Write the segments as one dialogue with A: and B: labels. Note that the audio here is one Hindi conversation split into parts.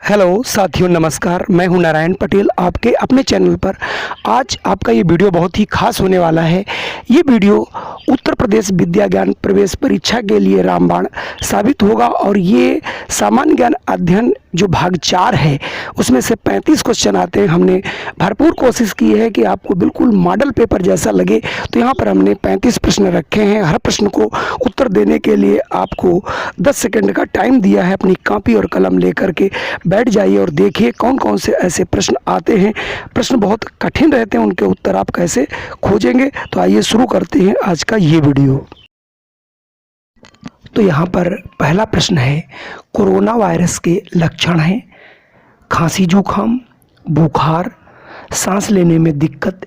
A: हेलो साथियों, नमस्कार। मैं हूं नारायण पटेल आपके अपने चैनल पर। आज आपका ये वीडियो बहुत ही खास होने वाला है। ये वीडियो उत्तर प्रदेश विद्या ज्ञान प्रवेश परीक्षा के लिए रामबाण साबित होगा और ये सामान्य ज्ञान अध्ययन जो भाग 4 है उसमें से 35 क्वेश्चन आते हैं। हमने भरपूर कोशिश की है कि आपको बिल्कुल मॉडल पेपर जैसा लगे, तो यहाँ पर हमने 35 प्रश्न रखे हैं। हर प्रश्न को उत्तर देने के लिए आपको 10 सेकंड का टाइम दिया है। अपनी कॉपी और कलम लेकर के बैठ जाइए और देखिए कौन कौन से ऐसे प्रश्न आते हैं। प्रश्न बहुत कठिन रहते हैं, उनके उत्तर आप कैसे खोजेंगे। तो आइए शुरू करते हैं आज का ये वीडियो। तो यहाँ पर पहला प्रश्न है, कोरोना वायरस के लक्षण हैं खांसी जुकाम, बुखार, सांस लेने में दिक्कत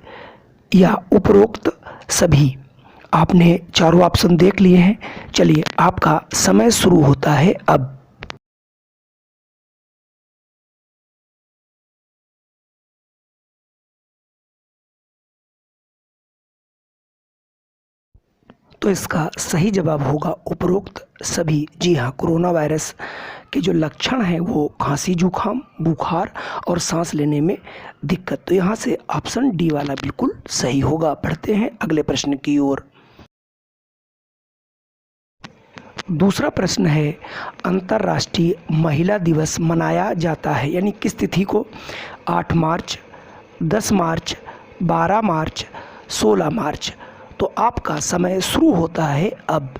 A: या उपरोक्त सभी। आपने चारों ऑप्शन देख लिए हैं। चलिए, आपका समय शुरू होता है अब। तो इसका सही जवाब होगा उपरोक्त सभी। जी हाँ, कोरोना वायरस के जो लक्षण हैं वो खांसी जुकाम, बुखार और सांस लेने में दिक्कत। तो यहाँ से ऑप्शन डी वाला बिल्कुल सही होगा। बढ़ते हैं अगले प्रश्न की ओर। दूसरा प्रश्न है, अंतर्राष्ट्रीय महिला दिवस मनाया जाता है यानी किस तिथि को? 8 मार्च, 10 मार्च, 12 मार्च, 16 मार्च। तो आपका समय शुरू होता है अब।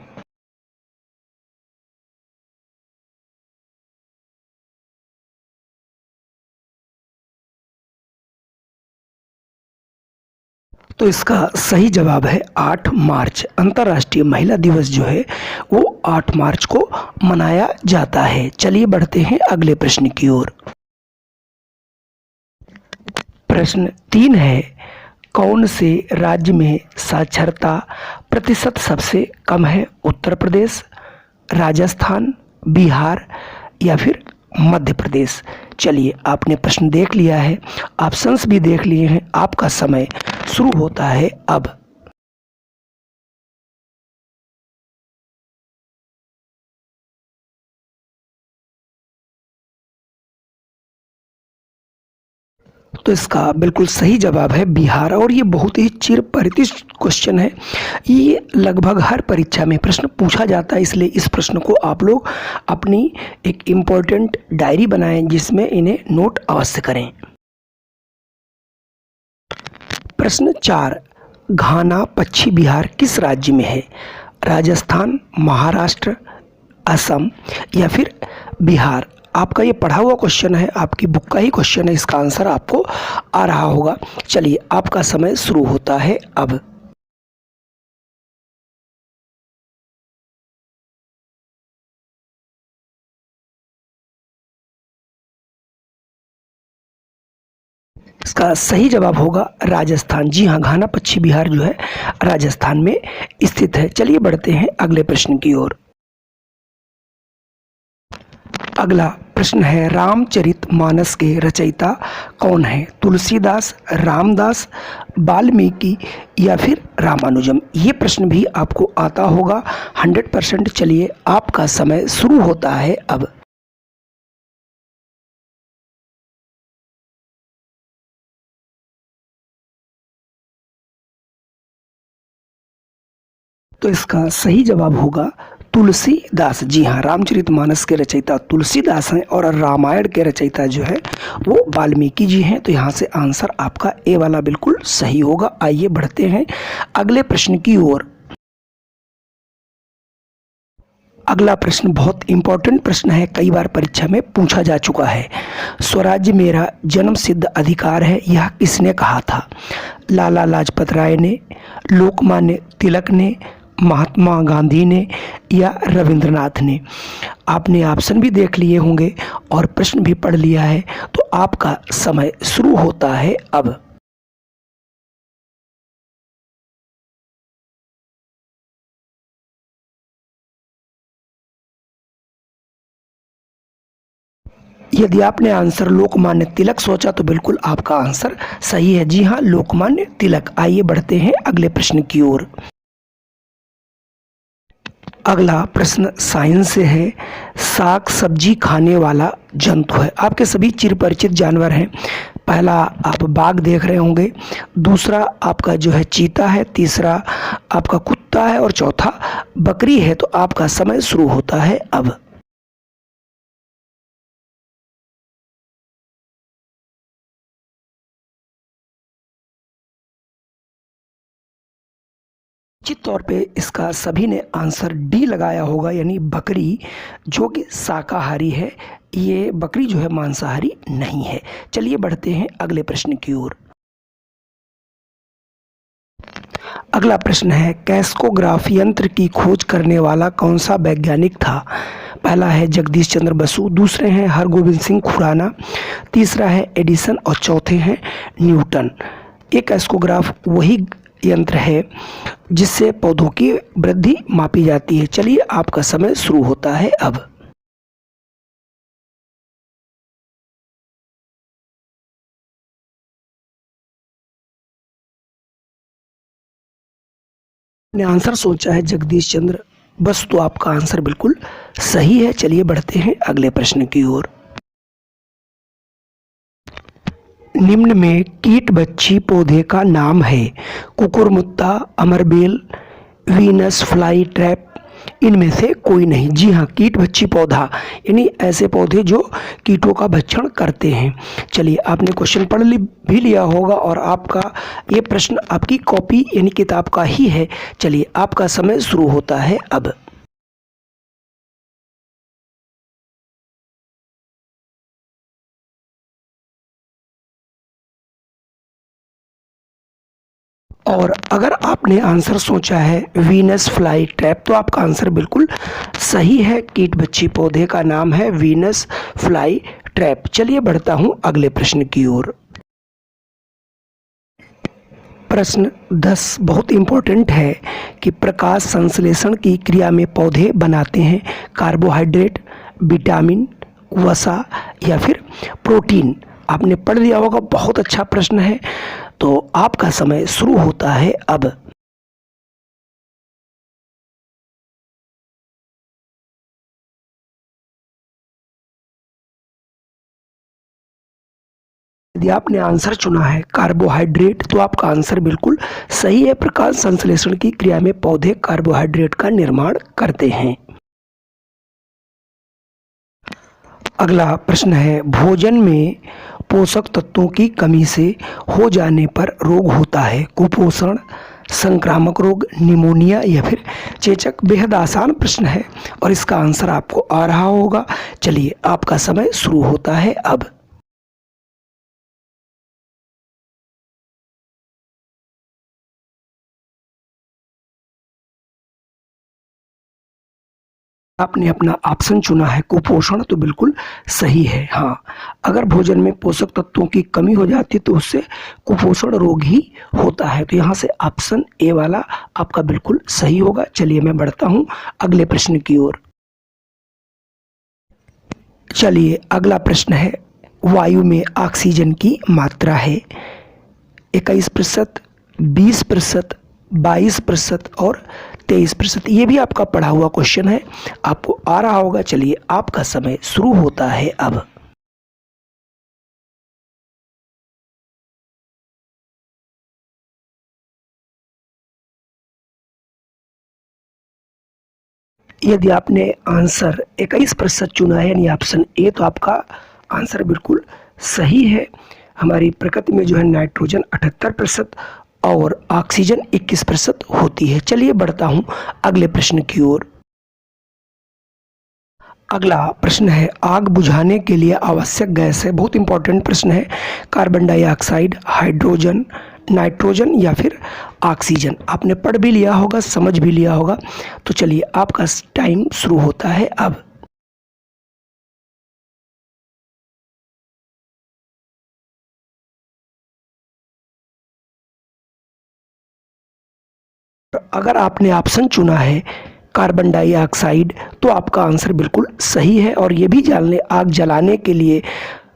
A: तो इसका सही जवाब है 8 मार्च। अंतर्राष्ट्रीय महिला दिवस जो है वो 8 मार्च को मनाया जाता है। चलिए बढ़ते हैं अगले प्रश्न की ओर। प्रश्न 3 है, कौन से राज्य में साक्षरता प्रतिशत सबसे कम है? उत्तर प्रदेश, राजस्थान, बिहार या फिर मध्य प्रदेश। चलिए, आपने प्रश्न देख लिया है, ऑप्शंस भी देख लिए हैं। आपका समय शुरू होता है अब। तो इसका बिल्कुल सही जवाब है बिहार। और ये बहुत ही चिर परिचित क्वेश्चन है। ये लगभग हर परीक्षा में प्रश्न पूछा जाता है, इसलिए इस प्रश्न को आप लोग अपनी एक इम्पोर्टेंट डायरी बनाएं जिसमें इन्हें नोट अवश्य करें। प्रश्न 4, घाना पश्चिमी बिहार किस राज्य में है? राजस्थान, महाराष्ट्र, असम या फिर बिहार। आपका ये पढ़ा हुआ क्वेश्चन है, आपकी बुक का ही क्वेश्चन है, इसका आंसर आपको आ रहा होगा। चलिए, आपका समय शुरू होता है अब। इसका सही जवाब होगा राजस्थान। जी हाँ, घाना पश्चिमी बिहार जो है राजस्थान में स्थित है। चलिए बढ़ते हैं अगले प्रश्न की ओर। अगला प्रश्न है, रामचरितमानस के रचयिता कौन है? तुलसीदास, रामदास, वाल्मीकि या फिर रामानुजम। ये प्रश्न भी आपको आता होगा 100%। चलिए, आपका समय शुरू होता है अब। तो इसका सही जवाब होगा तुलसीदास। जी हाँ, रामचरितमानस के रचयिता तुलसीदास हैं और रामायण के रचयिता जो है वो वाल्मीकि जी हैं। तो यहाँ से आंसर आपका ए वाला बिल्कुल सही होगा। आइए बढ़ते हैं अगले प्रश्न की ओर। अगला प्रश्न बहुत इंपॉर्टेंट प्रश्न है, कई बार परीक्षा में पूछा जा चुका है। स्वराज्य मेरा जन्म सिद्ध अधिकार है, यह किसने कहा था? लाला लाजपत राय ने, लोकमान्य तिलक ने, महात्मा गांधी ने या रविंद्रनाथ ने। आपने ऑप्शन भी देख लिए होंगे और प्रश्न भी पढ़ लिया है। तो आपका समय शुरू होता है अब। यदि आपने आंसर लोकमान्य तिलक सोचा तो बिल्कुल आपका आंसर सही है। जी हाँ, लोकमान्य तिलक। आइए बढ़ते हैं अगले प्रश्न की ओर। अगला प्रश्न साइंस से है। साग सब्जी खाने वाला जंतु है। आपके सभी चिरपरिचित जानवर हैं। पहला आप बाघ देख रहे होंगे, दूसरा आपका जो है चीता है, तीसरा आपका कुत्ता है और चौथा बकरी है। तो आपका समय शुरू होता है अब। निश्चित तौर पे इसका सभी ने आंसर डी लगाया होगा, यानी बकरी, जो कि शाकाहारी है। ये बकरी जो है मांसाहारी नहीं है। चलिए बढ़ते हैं अगले प्रश्न की ओर। अगला प्रश्न है, कैस्कोग्राफ यंत्र की खोज करने वाला कौन सा वैज्ञानिक था? पहला है जगदीश चंद्र बसु, दूसरे हैं हरगोविंद सिंह खुराना, तीसरा है एडिसन और चौथे हैं न्यूटन। एक कैस्कोग्राफ वही यंत्र है जिससे पौधों की वृद्धि मापी जाती है। चलिए आपका समय शुरू होता है अब। ने आंसर सोचा है जगदीश चंद्र बसु, तो आपका आंसर बिल्कुल सही है। चलिए बढ़ते हैं अगले प्रश्न की ओर। निम्न में कीट बच्ची पौधे का नाम है। कुकुरमुत्ता, अमरबेल, वीनस फ्लाई ट्रैप, इनमें से कोई नहीं। जी हाँ, कीट बच्ची पौधा यानी ऐसे पौधे जो कीटों का भक्षण करते हैं। चलिए, आपने क्वेश्चन भी लिया होगा और आपका ये प्रश्न आपकी कॉपी यानी किताब का ही है। चलिए, आपका समय शुरू होता है अब। और अगर आपने आंसर सोचा है वीनस फ्लाई ट्रैप, तो आपका आंसर बिल्कुल सही है। कीट बच्ची पौधे का नाम है वीनस फ्लाई ट्रैप। चलिए बढ़ता हूं अगले प्रश्न की ओर। प्रश्न 10 बहुत इंपॉर्टेंट है कि प्रकाश संश्लेषण की क्रिया में पौधे बनाते हैं कार्बोहाइड्रेट, विटामिन, वसा या फिर प्रोटीन। आपने पढ़ लिया होगा, बहुत अच्छा प्रश्न है। तो आपका समय शुरू होता है अब। यदि आपने आंसर चुना है कार्बोहाइड्रेट, तो आपका आंसर बिल्कुल सही है। प्रकाश संश्लेषण की क्रिया में पौधे कार्बोहाइड्रेट का निर्माण करते हैं। अगला प्रश्न है, भोजन में पोषक तत्वों की कमी से हो जाने पर रोग होता है। कुपोषण, संक्रामक रोग, निमोनिया या फिर चेचक। बेहद आसान प्रश्न है और इसका आंसर आपको आ रहा होगा। चलिए, आपका समय शुरू होता है अब। आपने अपना ऑप्शन चुना है कुपोषण, तो बिल्कुल सही है। हाँ, अगर भोजन में पोषक तत्वों की कमी हो जाती है तो उससे कुपोषण रोग ही होता है। तो यहाँ से ऑप्शन ए वाला आपका बिल्कुल सही होगा। चलिए, मैं बढ़ता हूँ अगले प्रश्न की ओर। चलिए, अगला प्रश्न है, वायु में ऑक्सीजन की मात्रा है 21%, 20%, 22% और 23%। ये भी आपका पढ़ा हुआ क्वेश्चन है, आपको आ रहा होगा। चलिए, आपका समय शुरू होता है अब। यदि आपने आंसर 21% चुना है यानी ऑप्शन ए, तो आपका आंसर बिल्कुल सही है। हमारी प्रकृति में जो है नाइट्रोजन 78% और ऑक्सीजन 21% होती है। चलिए बढ़ता हूँ अगले प्रश्न की ओर। अगला प्रश्न है, आग बुझाने के लिए आवश्यक गैस है। बहुत इंपॉर्टेंट प्रश्न है। कार्बन डाइऑक्साइड, हाइड्रोजन, नाइट्रोजन या फिर ऑक्सीजन। आपने पढ़ भी लिया होगा, समझ भी लिया होगा। तो चलिए, आपका टाइम शुरू होता है अब। अगर आपने ऑप्शन चुना है कार्बन डाइऑक्साइड, तो आपका आंसर बिल्कुल सही है। और ये भी जान लें, आग जलाने के लिए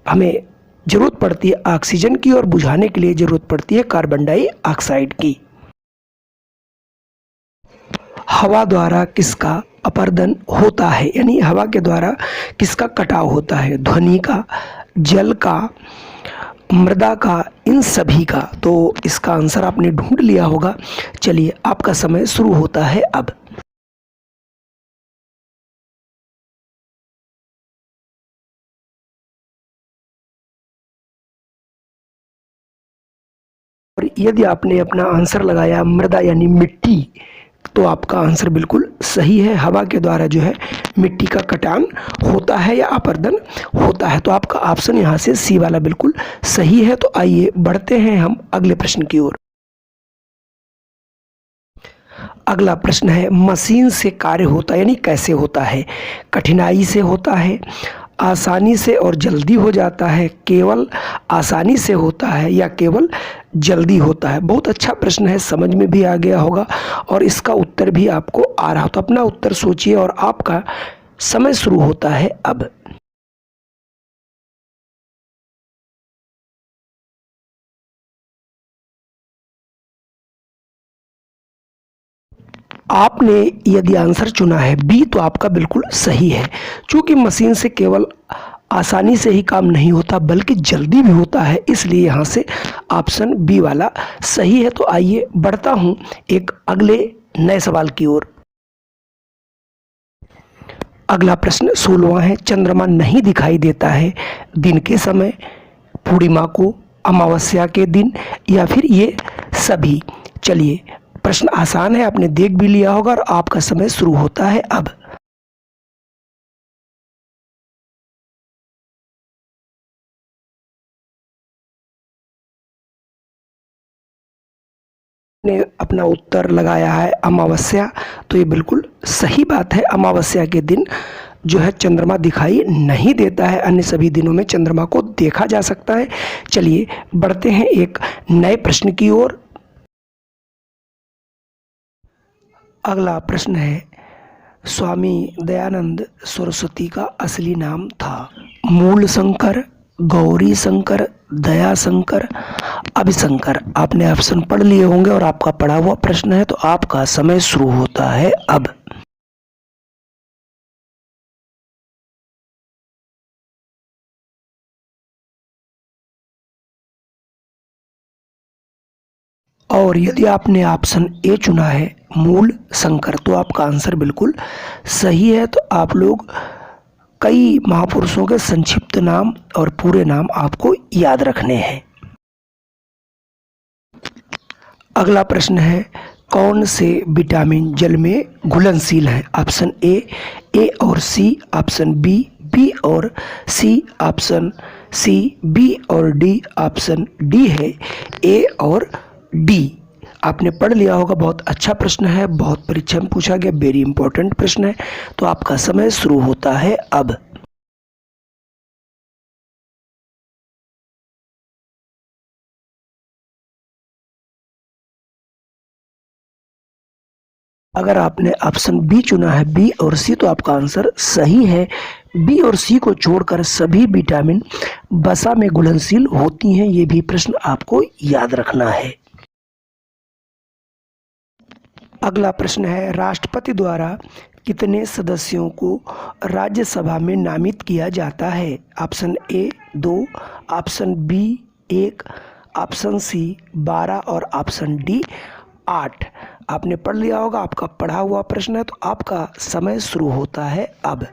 A: हमें ज़रूरत पड़ती है ऑक्सीजन की और बुझाने के लिए ज़रूरत पड़ती है कार्बन डाइऑक्साइड की। हवा द्वारा किसका अपर्दन होता है, यानी हवा के द्वारा किसका कटाव होता है? ध्वनि का, जल का, मृदा का, इन सभी का। तो इसका आंसर आपने ढूंढ लिया होगा। चलिए, आपका समय शुरू होता है अब। और यदि आपने अपना आंसर लगाया मृदा यानी मिट्टी, तो आपका आंसर बिल्कुल सही है। हवा के द्वारा जो है मिट्टी का कटान होता है या अपर्दन होता है। तो आपका ऑप्शन यहाँ से सी वाला बिल्कुल सही है। तो आइए बढ़ते हैं हम अगले प्रश्न की ओर। अगला प्रश्न है, मशीन से कार्य होता है यानी कैसे होता है? कठिनाई से होता है, आसानी से और जल्दी हो जाता है, केवल आसानी से होता है या केवल जल्दी होता है? बहुत अच्छा प्रश्न है, समझ में भी आ गया होगा और इसका उत्तर भी आपको आ रहा हो। तो अपना उत्तर सोचिए और आपका समय शुरू होता है अब। आपने यदि आंसर चुना है बी, तो आपका बिल्कुल सही है। चूंकि मशीन से केवल आसानी से ही काम नहीं होता बल्कि जल्दी भी होता है, इसलिए यहाँ से ऑप्शन बी वाला सही है। तो आइए बढ़ता हूँ एक अगले नए सवाल की ओर। अगला प्रश्न 16वां है, चंद्रमा नहीं दिखाई देता है दिन के समय, पूर्णिमा को, अमावस्या के दिन या फिर ये सभी? चलिए, प्रश्न आसान है, आपने देख भी लिया होगा और आपका समय शुरू होता है अब। ने अपना उत्तर लगाया है अमावस्या, तो ये बिल्कुल सही बात है। अमावस्या के दिन जो है चंद्रमा दिखाई नहीं देता है, अन्य सभी दिनों में चंद्रमा को देखा जा सकता है। चलिए बढ़ते हैं एक नए प्रश्न की ओर। अगला प्रश्न है, स्वामी दयानंद सरस्वती का असली नाम था? मूल शंकर, गौरी शंकर, दया शंकर, अभिशंकर? आपने ऑप्शन पढ़ लिए होंगे और आपका पढ़ा हुआ प्रश्न है। तो आपका समय शुरू होता है अब। और यदि आपने ऑप्शन ए चुना है मूल शंकर, तो आपका आंसर बिल्कुल सही है। तो आप लोग कई महापुरुषों के संक्षिप्त नाम और पूरे नाम आपको याद रखने हैं। अगला प्रश्न है, कौन से विटामिन जल में घुलनशील हैं? ऑप्शन ए और सी, ऑप्शन बी और सी, ऑप्शन सी बी और डी, ऑप्शन डी है ए और डी। आपने पढ़ लिया होगा, बहुत अच्छा प्रश्न है, बहुत परीक्षा में पूछा गया, वेरी इंपॉर्टेंट प्रश्न है। तो आपका समय शुरू होता है अब। अगर आपने ऑप्शन बी चुना है, बी और सी, तो आपका आंसर सही है। बी और सी को छोड़कर सभी विटामिन वसा में घुलनशील होती हैं, ये भी प्रश्न आपको याद रखना है। अगला प्रश्न है, राष्ट्रपति द्वारा कितने सदस्यों को राज्यसभा में नामित किया जाता है? Option A 2, option B 1, option C 12 और ऑप्शन डी 8। आपने पढ़ लिया होगा, आपका पढ़ा हुआ प्रश्न है। तो आपका समय शुरू होता है अब।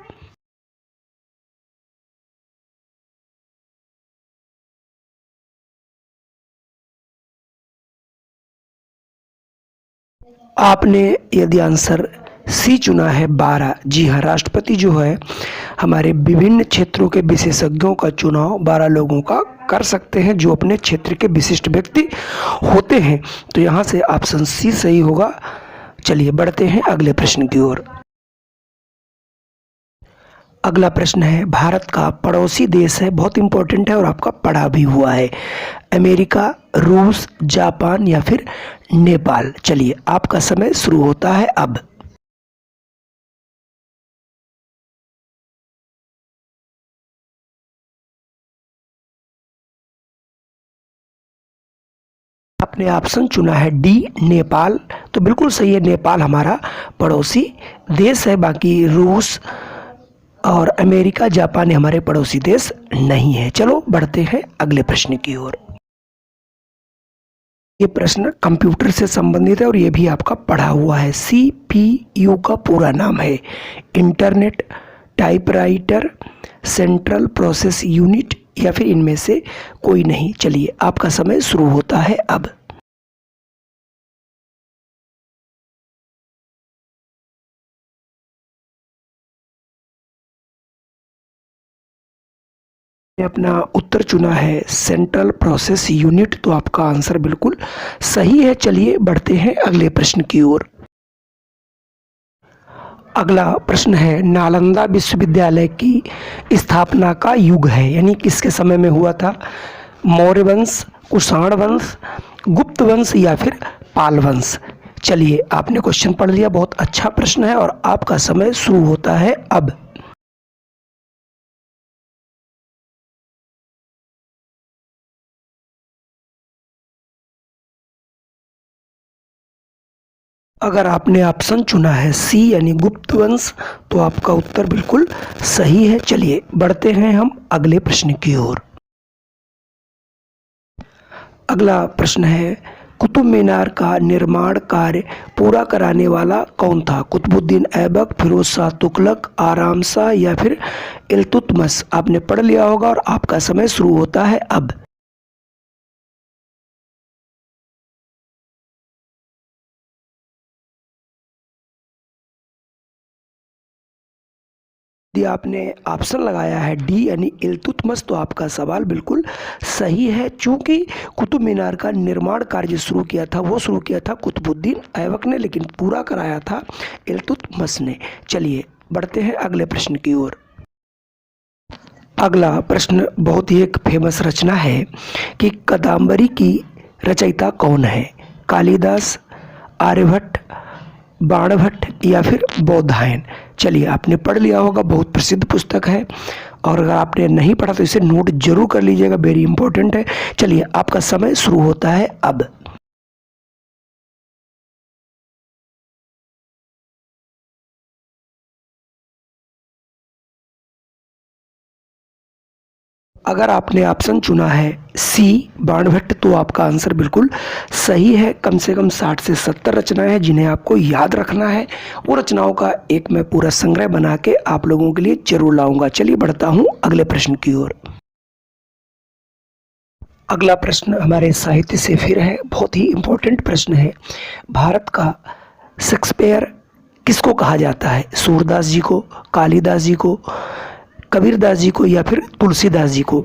A: आपने यदि आंसर सी चुना है 12, जी हाँ, राष्ट्रपति जो है हमारे विभिन्न क्षेत्रों के विशेषज्ञों का चुनाव 12 लोगों का कर सकते हैं जो अपने क्षेत्र के विशिष्ट व्यक्ति होते हैं। तो यहाँ से ऑप्शन सी सही होगा। चलिए बढ़ते हैं अगले प्रश्न की ओर। अगला प्रश्न है, भारत का पड़ोसी देश है, बहुत इंपॉर्टेंट है और आपका पढ़ा भी हुआ है। अमेरिका, रूस, जापान या फिर नेपाल? चलिए, आपका समय शुरू होता है अब। आपने ऑप्शन चुना है डी नेपाल, तो बिल्कुल सही है। नेपाल हमारा पड़ोसी देश है, बाकी रूस और अमेरिका, जापान हमारे पड़ोसी देश नहीं है। चलो बढ़ते हैं अगले प्रश्न की ओर। ये प्रश्न कंप्यूटर से संबंधित है और ये भी आपका पढ़ा हुआ है। सीपीयू का पूरा नाम है internet typewriter central process unit, या फिर इनमें से कोई नहीं। चलिए आपका समय शुरू होता है अब। अपना उत्तर चुना है सेंट्रल प्रोसेस यूनिट, तो आपका आंसर बिल्कुल सही है। चलिए बढ़ते हैं अगले प्रश्न की ओर। अगला प्रश्न है नालंदा विश्वविद्यालय की स्थापना का युग है, यानी किसके समय में हुआ था? मौर्य वंश, कुषाण वंश, गुप्त वंश या फिर पाल वंश। चलिए आपने क्वेश्चन पढ़ लिया, बहुत अच्छा प्रश्न है और आपका समय शुरू होता है अब। अगर आपने ऑप्शन चुना है सी यानी गुप्त वंश, तो आपका उत्तर बिल्कुल सही है। चलिए बढ़ते हैं हम अगले प्रश्न की ओर। अगला प्रश्न है कुतुब मीनार का निर्माण कार्य पूरा कराने वाला कौन था? कुतुबुद्दीन ऐबक, फिरोज शाह तुगलक, आराम शाह या फिर इल्तुतमिश। आपने पढ़ लिया होगा और आपका समय शुरू होता है अब। यदि आपने ऑप्शन लगाया है डी यानी इल्तुतमिश, तो आपका सवाल बिल्कुल सही है। चूंकि कुतुब मीनार का निर्माण कार्य शुरू किया था, वो शुरू किया था कुतुबुद्दीन ऐबक ने, लेकिन पूरा कराया था इल्तुतमिश ने। चलिए बढ़ते हैं अगले प्रश्न की ओर। अगला प्रश्न बहुत ही एक फेमस रचना है कि कादम्बरी की रचयिता कौन है? कालिदास, आर्यभट्ट, बाणभट्ट या फिर बौधायन। चलिए आपने पढ़ लिया होगा, बहुत प्रसिद्ध पुस्तक है और अगर आपने नहीं पढ़ा तो इसे नोट जरूर कर लीजिएगा, वेरी इंपॉर्टेंट है। चलिए आपका समय शुरू होता है अब। अगर आपने ऑप्शन चुना है सी बाणभट्ट, तो आपका आंसर बिल्कुल सही है। कम से कम 60 से 70 रचनाएं हैं जिन्हें आपको याद रखना है। वो रचनाओं का एक मैं पूरा संग्रह बना के आप लोगों के लिए जरूर लाऊंगा। चलिए बढ़ता हूं अगले प्रश्न की ओर। अगला प्रश्न हमारे साहित्य से फिर है, बहुत ही इंपॉर्टेंट प्रश्न है। भारत का शेक्सपियर किसको कहा जाता है? सूरदास जी को, कालिदास जी को, कबीरदास जी को या फिर तुलसीदास जी को?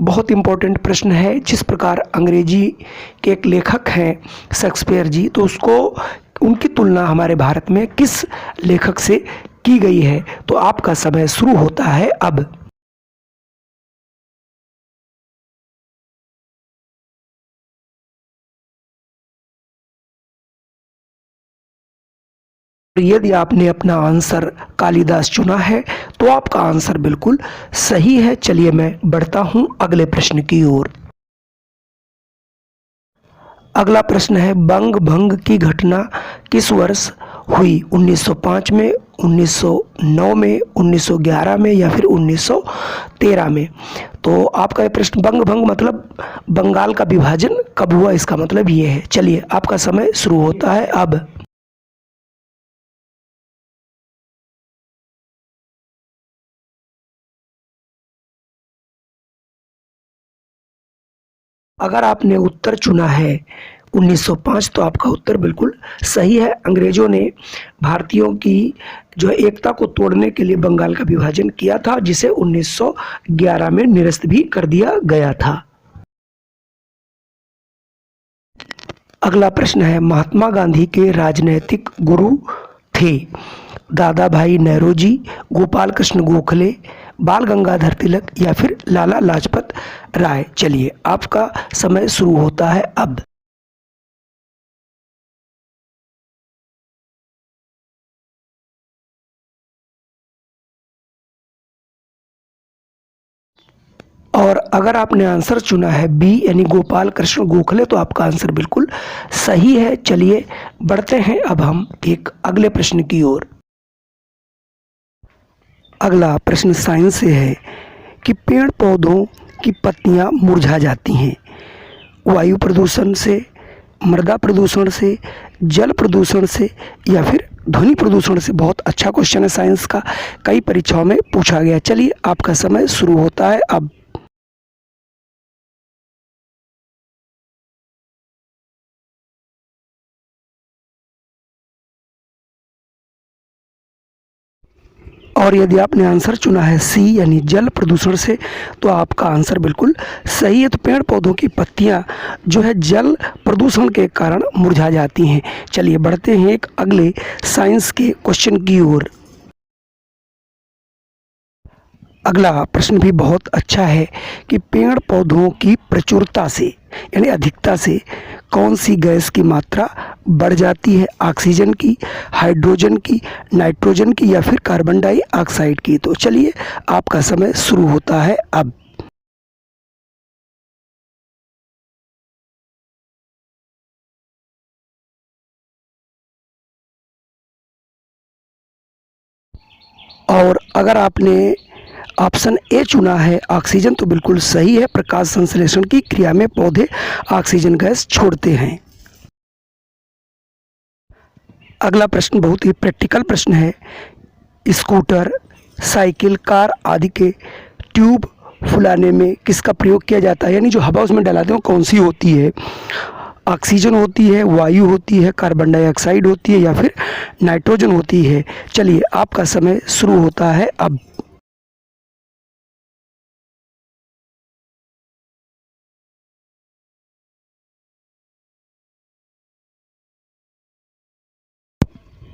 A: बहुत इंपॉर्टेंट प्रश्न है। जिस प्रकार अंग्रेजी के एक लेखक हैं शेक्सपियर जी, तो उसको उनकी तुलना हमारे भारत में किस लेखक से की गई है? तो आपका समय शुरू होता है अब। यदि आपने अपना आंसर कालिदास चुना है, तो आपका आंसर बिल्कुल सही है। चलिए मैं बढ़ता हूं अगले प्रश्न की ओर। अगला प्रश्न है बंग भंग की घटना किस वर्ष हुई? 1905 में, 1909 में, 1911 में या फिर 1913 में? तो आपका ये प्रश्न बंग भंग मतलब बंगाल का विभाजन कब हुआ, इसका मतलब ये है। चलिए आपका समय शुरू होता है अब। अगर आपने उत्तर चुना है 1905, तो आपका उत्तर बिल्कुल सही है। अंग्रेजों ने भारतीयों की जो एकता को तोड़ने के लिए बंगाल का विभाजन किया था, जिसे 1911 में निरस्त भी कर दिया गया था। अगला प्रश्न है महात्मा गांधी के राजनैतिक गुरु थे? दादा भाई नेहरू, गोपाल कृष्ण गोखले, बाल गंगाधर तिलक या फिर लाला लाजपत राय। चलिए आपका समय शुरू होता है अब। और अगर आपने आंसर चुना है बी यानी गोपाल कृष्ण गोखले तो आपका आंसर बिल्कुल सही है। चलिए बढ़ते हैं अब हम एक अगले प्रश्न की ओर। अगला प्रश्न साइंस से है कि पेड़ पौधों की पत्तियां मुरझा जाती हैं वायु प्रदूषण से, मृदा प्रदूषण से, जल प्रदूषण से या फिर ध्वनि प्रदूषण से। बहुत अच्छा क्वेश्चन है साइंस का, कई परीक्षाओं में पूछा गया। चलिए आपका समय शुरू होता है अब। और यदि आपने आंसर चुना है सी यानी जल प्रदूषण से तो आपका आंसर बिल्कुल सही है। तो पेड़ पौधों की पत्तियां जो है जल प्रदूषण के कारण मुरझा जाती हैं। चलिए बढ़ते हैं एक अगले साइंस के क्वेश्चन की ओर। अगला प्रश्न भी बहुत अच्छा है कि पेड़ पौधों की प्रचुरता से यानी अधिकता से कौन सी गैस की मात्रा बढ़ जाती है, ऑक्सीजन की, हाइड्रोजन की, नाइट्रोजन की या फिर कार्बन डाइऑक्साइड की। तो चलिए आपका समय शुरू होता है अब। और अगर आपने ऑप्शन ए चुना है ऑक्सीजन तो बिल्कुल सही है। प्रकाश संश्लेषण की क्रिया में पौधे ऑक्सीजन गैस छोड़ते हैं। अगला प्रश्न बहुत ही प्रैक्टिकल प्रश्न है। स्कूटर, साइकिल, कार आदि के ट्यूब फुलाने में किसका प्रयोग किया जाता है, यानी जो हवा उसमें डलाते हैं वो कौन सी होती है? ऑक्सीजन होती है, वायु होती है, कार्बन डाइऑक्साइड होती है या फिर नाइट्रोजन होती है। चलिए आपका समय शुरू होता है अब।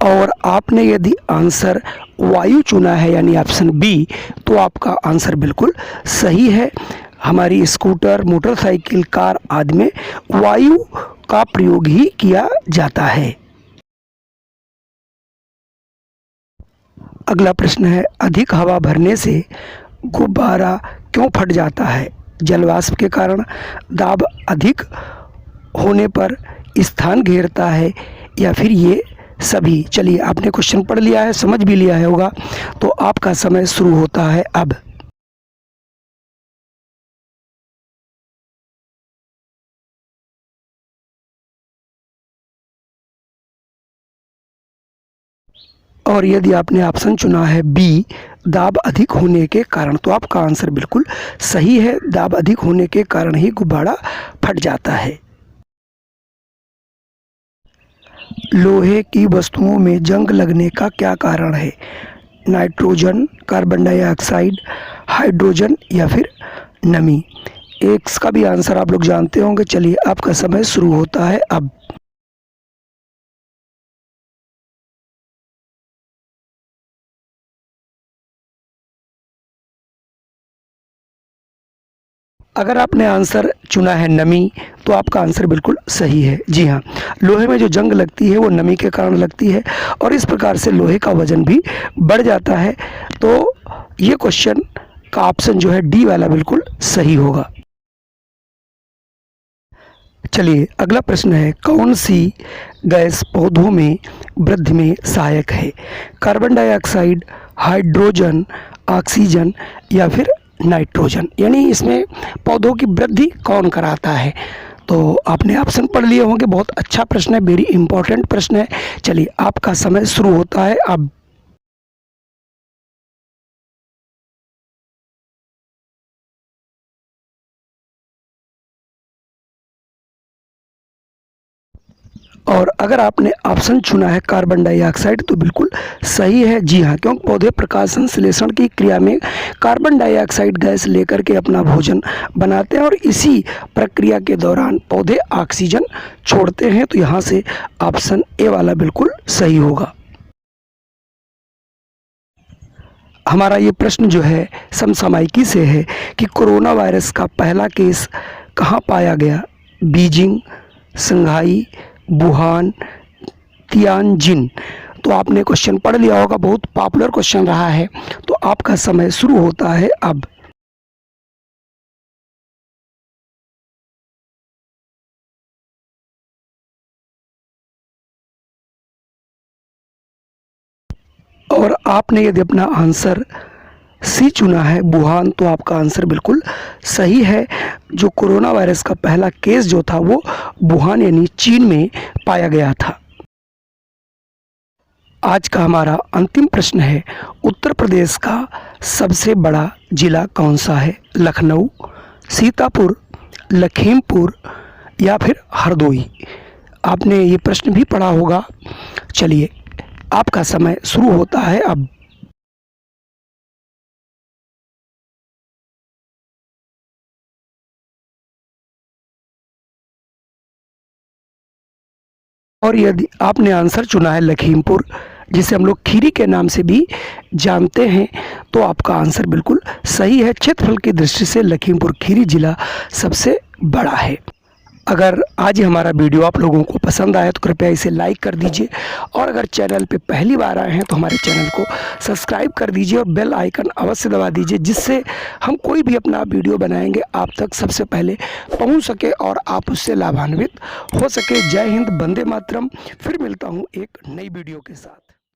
A: और आपने यदि आंसर वायु चुना है यानी ऑप्शन बी तो आपका आंसर बिल्कुल सही है। हमारी स्कूटर, मोटरसाइकिल, कार आदि में वायु का प्रयोग ही किया जाता है। अगला प्रश्न है अधिक हवा भरने से गुब्बारा क्यों फट जाता है? जलवाष्प के कारण, दाब अधिक होने पर, स्थान घेरता है या फिर ये सभी। चलिए आपने क्वेश्चन पढ़ लिया है, समझ भी लिया है होगा, तो आपका समय शुरू होता है अब। और यदि आपने ऑप्शन चुना है बी दाब अधिक होने के कारण तो आपका आंसर बिल्कुल सही है। दाब अधिक होने के कारण ही गुब्बारा फट जाता है। लोहे की वस्तुओं में जंग लगने का क्या कारण है? नाइट्रोजन, कार्बन डाइऑक्साइड, हाइड्रोजन या फिर नमी। एक का भी आंसर आप लोग जानते होंगे। चलिए आपका समय शुरू होता है अब। अगर आपने आंसर चुना है नमी तो आपका आंसर बिल्कुल सही है। जी हाँ, लोहे में जो जंग लगती है वो नमी के कारण लगती है और इस प्रकार से लोहे का वजन भी बढ़ जाता है। तो ये क्वेश्चन का ऑप्शन जो है डी वाला बिल्कुल सही होगा। चलिए अगला प्रश्न है कौन सी गैस पौधों में वृद्धि में सहायक है? कार्बन डाइऑक्साइड, हाइड्रोजन, ऑक्सीजन या फिर नाइट्रोजन, यानी इसमें पौधों की वृद्धि कौन कराता है? तो आपने ऑप्शन पढ़ लिए होंगे। बहुत अच्छा प्रश्न है, वेरी इंपॉर्टेंट प्रश्न है। चलिए आपका समय शुरू होता है अब। और अगर आपने ऑप्शन चुना है कार्बन डाइऑक्साइड तो बिल्कुल सही है। जी हाँ, क्योंकि पौधे प्रकाश संश्लेषण की क्रिया में कार्बन डाइऑक्साइड गैस लेकर के अपना भोजन बनाते हैं और इसी प्रक्रिया के दौरान पौधे ऑक्सीजन छोड़ते हैं। तो यहाँ से ऑप्शन ए वाला बिल्कुल सही होगा। हमारा ये प्रश्न जो है समसामयिकी से है कि कोरोना वायरस का पहला केस कहाँ पाया गया? Beijing, Shanghai, Wuhan, Tianjin. तो आपने क्वेश्चन पढ़ लिया होगा, बहुत पॉपुलर क्वेश्चन रहा है। तो आपका समय शुरू होता है अब। और आपने यदि अपना आंसर सी चुना है वुहान, तो आपका आंसर बिल्कुल सही है। जो कोरोना वायरस का पहला केस जो था वो वुहान यानी चीन में पाया गया था। आज का हमारा अंतिम प्रश्न है, उत्तर प्रदेश का सबसे बड़ा जिला कौन सा है? लखनऊ, सीतापुर, लखीमपुर या फिर हरदोई? आपने ये प्रश्न भी पढ़ा होगा। चलिए, आपका समय शुरू होता है अब। और यदि आपने आंसर चुना है लखीमपुर, जिसे हम लोग खीरी के नाम से भी जानते हैं, तो आपका आंसर बिल्कुल सही है। क्षेत्रफल की दृष्टि से लखीमपुर खीरी जिला सबसे बड़ा है। अगर आज हमारा वीडियो आप लोगों को पसंद आया तो कृपया इसे लाइक कर दीजिए, और अगर चैनल पे पहली बार आए हैं तो हमारे चैनल को सब्सक्राइब कर दीजिए और बेल आइकन अवश्य दबा दीजिए, जिससे हम कोई भी अपना वीडियो बनाएंगे आप तक सबसे पहले पहुंच सके और आप उससे लाभान्वित हो सके। जय हिंद, वंदे मातरम। फिर मिलता हूं एक नई वीडियो के साथ।